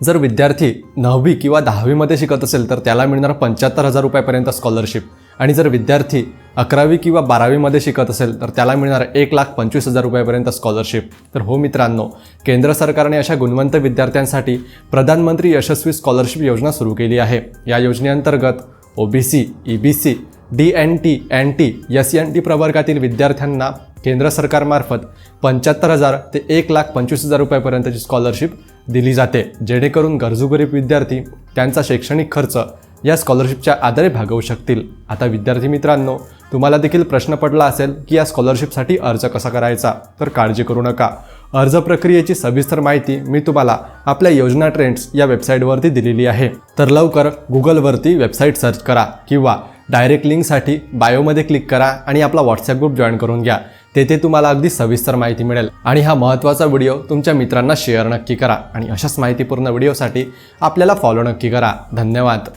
जर विद्यार्थी 9वी किंवा 10वीमध्ये शिकत असेल तर त्याला मिळणार 75,000 रुपयापर्यंत स्कॉलरशिप आणि जर विद्यार्थी 11वी किंवा 12वीमध्ये शिकत असेल तर त्याला मिळणार 1,25,000 रुपयापर्यंत स्कॉलरशिप। तर हो मित्रांनो, केंद्र सरकारने अशा गुणवंत विद्यार्थ्यांसाठी प्रधानमंत्री यशस्वी स्कॉलरशिप योजना सुरू केली आहे। या योजनेअंतर्गत OBC, EBC, DNT, NT, SNT प्रवर्गातील विद्यार्थ्यांना केंद्र सरकारमार्फत 75,000 ते 1,25,000 रुपयापर्यंतची स्कॉलरशिप दिली जाते, जेणेकरून गरजू गरीब विद्यार्थी त्यांचा शैक्षणिक खर्च या स्कॉलरशिपच्या आधारे भागवू शकतील। आता विद्यार्थी मित्रांनो, तुम्हाला देखील प्रश्न पडला असेल की या स्कॉलरशिपसाठी अर्ज कसा करायचा, तर काळजी करू नका। अर्ज प्रक्रियेची सविस्तर माहिती मी तुम्हाला आपल्या योजना ट्रेंड्स या वेबसाईटवरती दिलेली आहे। तर लवकर गुगलवरती वेबसाईट सर्च करा किंवा डायरेक्ट लिंकसाठी बायोमध्ये क्लिक करा आणि आपला व्हॉट्सॲप ग्रुप जॉईन करून घ्या। तेथे तुम्हाला अगदी सविस्तर माहिती मिळेल आणि हा महत्त्वाचा व्हिडिओ तुमच्या मित्रांना शेअर नक्की करा आणि अशाच माहितीपूर्ण व्हिडिओसाठी आपल्याला फॉलो नक्की करा। धन्यवाद।